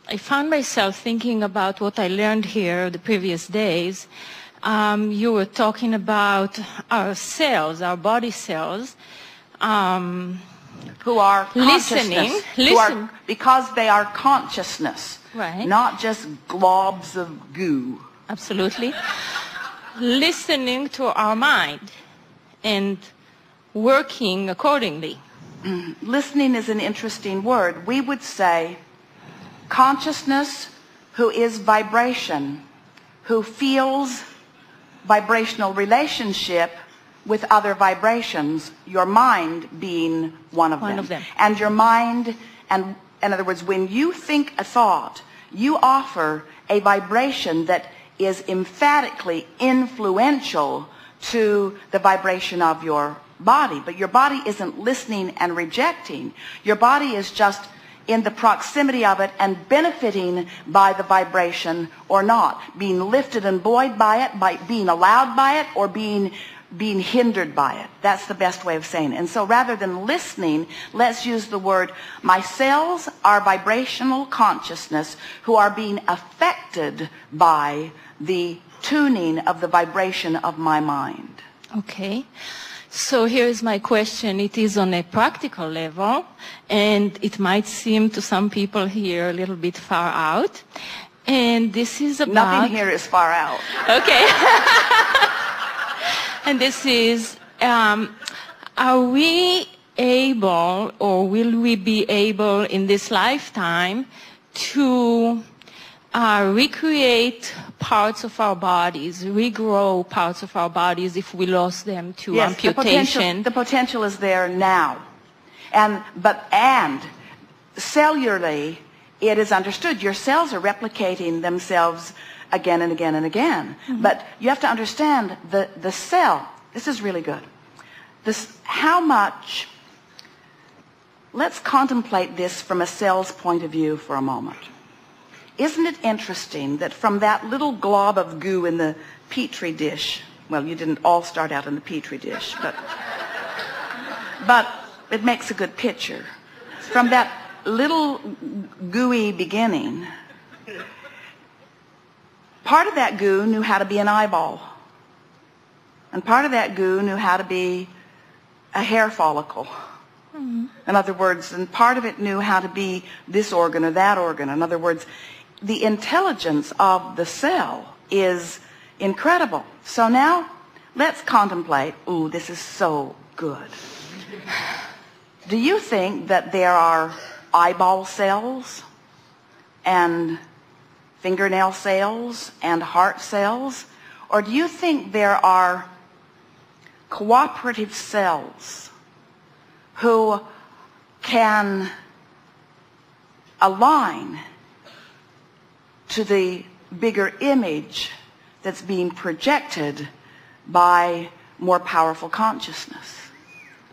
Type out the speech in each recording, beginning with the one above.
I found myself thinking about what I learned here the previous days. You were talking about our cells, our body cells, who are consciousness, because they are consciousness, right? Not just globs of goo. Absolutely. Listening to our mind and working accordingly. Listening is an interesting word. We would say consciousness who is vibration, who feels vibrational relationship with other vibrations, your mind being one of them. And your mind, and in other words, when you think a thought, you offer a vibration that is emphatically influential to the vibration of your body. But your body isn't listening and rejecting. Your body is just in the proximity of it and benefiting by the vibration or not, being lifted and buoyed by it, by being allowed by it, or being hindered by it. That's the best way of saying it. And so rather than listening, let's use the word, my cells are vibrational consciousness who are being affected by the tuning of the vibration of my mind. Okay. So here is my question. It is on a practical level, and it might seem to some people here a little bit far out. And this is about... Nothing here is far out. Okay. And this is, are we able, or will we be able in this lifetime to recreate parts of our bodies, regrow parts of our bodies if we lost them to amputation? The potential is there now. And cellularly, it is understood. Your cells are replicating themselves again and again and again. Mm-hmm. But you have to understand the cell. This is really good. How much... Let's contemplate this from a cell's point of view for a moment. Isn't it interesting that from that little glob of goo in the Petri dish, well, you didn't all start out in the Petri dish, but it makes a good picture. From that little gooey beginning, part of that goo knew how to be an eyeball. And part of that goo knew how to be a hair follicle. Mm-hmm. In other words, and part of it knew how to be this organ or that organ. In other words, the intelligence of the cell is incredible. So now, let's contemplate. Ooh, this is so good. Do you think that there are eyeball cells and fingernail cells and heart cells? Or do you think there are cooperative cells who can align to the bigger image that's being projected by more powerful consciousness?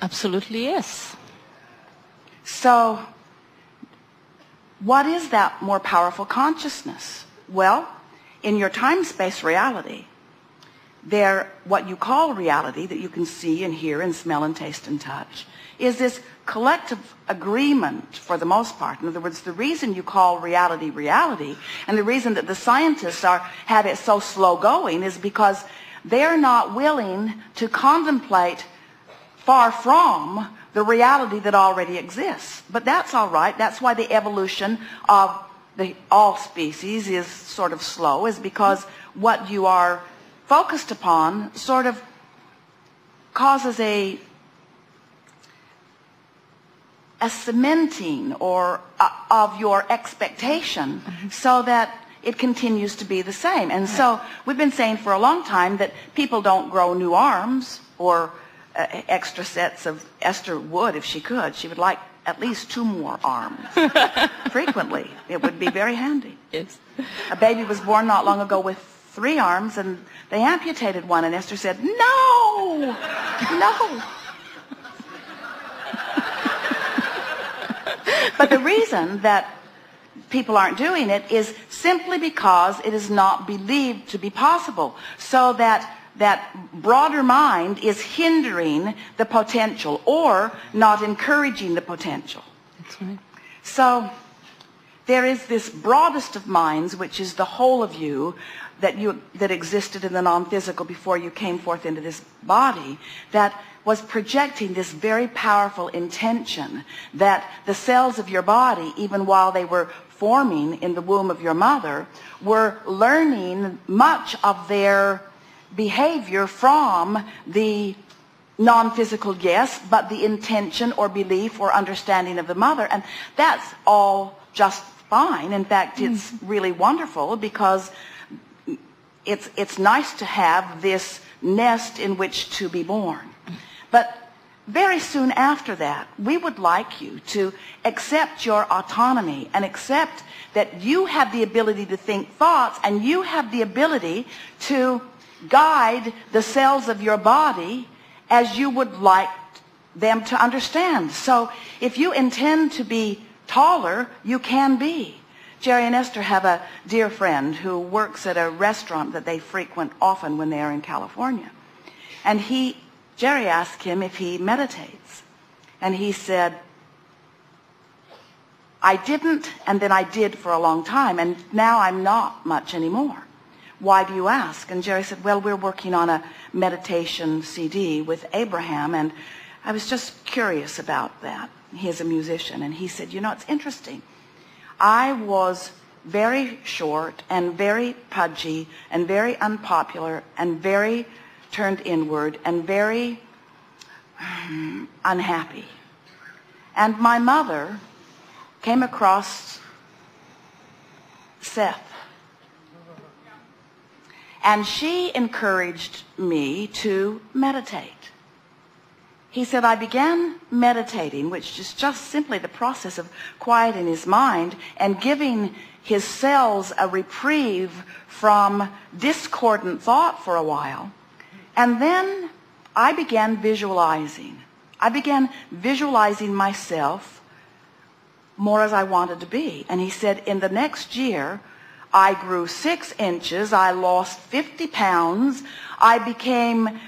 Absolutely, yes. So, what is that more powerful consciousness? Well, in your time-space reality, what you call reality, that you can see and hear and smell and taste and touch, is this collective agreement for the most part. In other words, the reason you call reality reality, and the reason that the scientists have it so slow going, is because they're not willing to contemplate far from the reality that already exists. But that's all right. That's why the evolution of all species is sort of slow, is because what you are focused upon sort of causes a cementing of your expectation, so that it continues to be the same. And so we've been saying for a long time that people don't grow new arms or extra sets of... Esther would if she could. She would like at least 2 more arms frequently. It would be very handy. Yes. A baby was born not long ago with 3 arms, and they amputated one, and Esther said, no, no. But the reason that people aren't doing it is simply because it is not believed to be possible. So that broader mind is hindering the potential or not encouraging the potential. That's right. So there is this broadest of minds, which is the whole of you that existed in the non-physical before you came forth into this body, that was projecting this very powerful intention that the cells of your body, even while they were forming in the womb of your mother, were learning much of their behavior from the non-physical, yes, but the intention or belief or understanding of the mother. And that's all just fine. In fact, it's really wonderful, because it's nice to have this nest in which to be born. But very soon after that, we would like you to accept your autonomy and accept that you have the ability to think thoughts, and you have the ability to guide the cells of your body as you would like them to understand. So if you intend to be taller, you can be. Jerry and Esther have a dear friend who works at a restaurant that they frequent often when they are in California. And Jerry asked him if he meditates. And he said, I didn't, and then I did for a long time, and now I'm not much anymore. Why do you ask? And Jerry said, well, we're working on a meditation CD with Abraham, and I was just curious about that. He is a musician, and he said, you know, it's interesting. I was very short and very pudgy and very unpopular and very turned inward and very unhappy. And my mother came across Seth, and she encouraged me to meditate. He said, I began meditating, which is just simply the process of quieting his mind and giving his cells a reprieve from discordant thought for a while. And then I began visualizing. I began visualizing myself more as I wanted to be. And he said, in the next year, I grew 6 inches, I lost 50 pounds, I became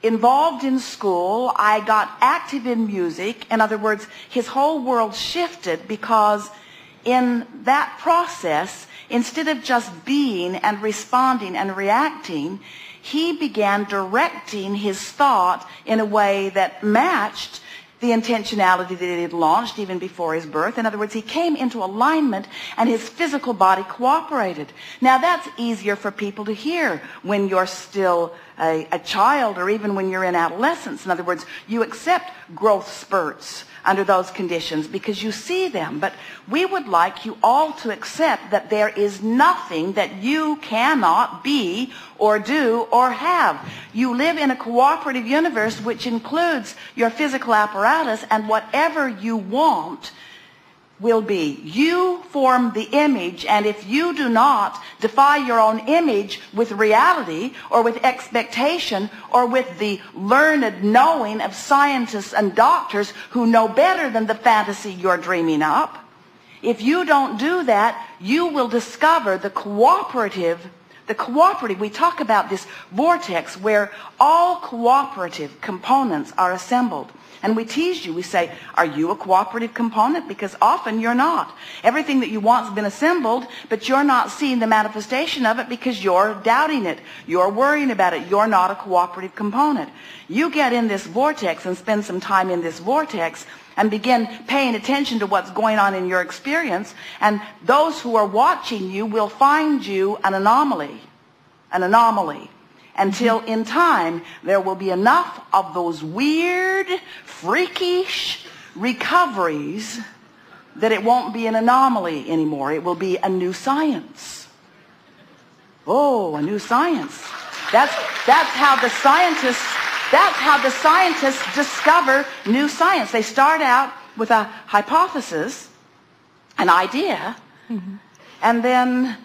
involved in school, I got active in music. In other words, his whole world shifted, because in that process, instead of just being and responding and reacting, he began directing his thought in a way that matched the intentionality that he had launched even before his birth. In other words, he came into alignment, and his physical body cooperated. Now, that's easier for people to hear when you're still a child, or even when you're in adolescence. In other words, you accept growth spurts under those conditions because you see them. But we would like you all to accept that there is nothing that you cannot be or do or have. You live in a cooperative universe which includes your physical apparatus, and whatever you want will be. You form the image, and if you do not defy your own image with reality or with expectation or with the learned knowing of scientists and doctors who know better than the fantasy you're dreaming up, if you don't do that, you will discover the cooperative, we talk about this vortex where all cooperative components are assembled. And we tease you. We say, are you a cooperative component? Because often you're not. Everything that you want has been assembled, but you're not seeing the manifestation of it because you're doubting it. You're worrying about it. You're not a cooperative component. You get in this vortex and spend some time in this vortex and begin paying attention to what's going on in your experience, and those who are watching you will find you an anomaly. Until in time there will be enough of those weird, freakish recoveries that it won't be an anomaly anymore. It will be a new science. Oh, a new science. That's how the scientists discover new science. They start out with a hypothesis, an idea, and then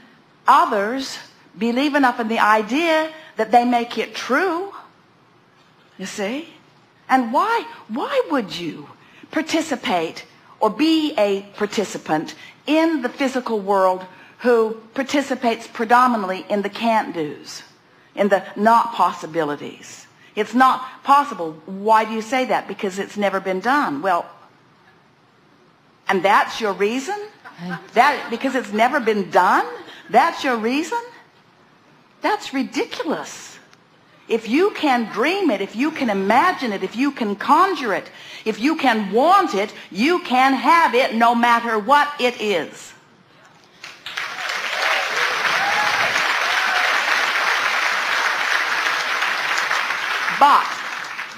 others believe enough in the idea that they make it true, you see? And why would you participate or be a participant in the physical world who participates predominantly in the can't-dos, in the not possibilities? It's not possible. Why do you say that? Because it's never been done. Well, And that's your reason? Because it's never been done? That's your reason? That's ridiculous. If you can dream it, if you can imagine it, if you can conjure it, if you can want it, you can have it no matter what it is. But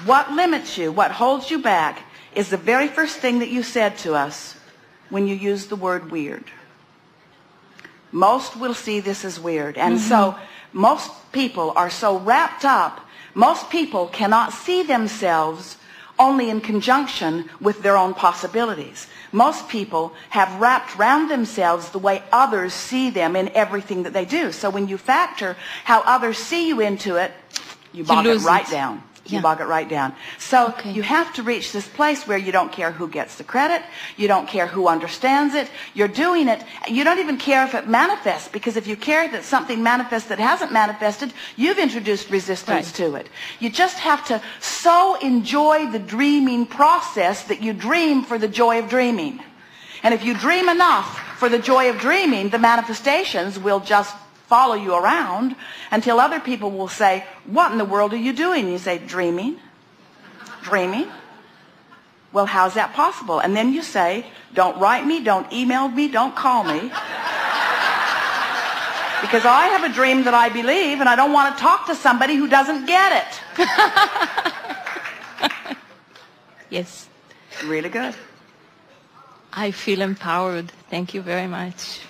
what limits you, what holds you back, is the very first thing that you said to us when you used the word weird. Most will see this as weird. And so most people are so wrapped up, most people cannot see themselves only in conjunction with their own possibilities. Most people have wrapped around themselves the way others see them in everything that they do. So when you factor how others see you into it, you bog it right down. You bog it right down. So you have to reach this place where you don't care who gets the credit. You don't care who understands it. You're doing it. You don't even care if it manifests, because if you care that something manifests that hasn't manifested, you've introduced resistance to it. You just have to so enjoy the dreaming process that you dream for the joy of dreaming. And if you dream enough for the joy of dreaming, the manifestations will just follow you around until other people will say, what in the world are you doing? You say, dreaming. Dreaming? Well, how's that possible? And then you say, don't write me, don't email me, don't call me. Because I have a dream that I believe, and I don't want to talk to somebody who doesn't get it. Yes. Really good. I feel empowered. Thank you very much.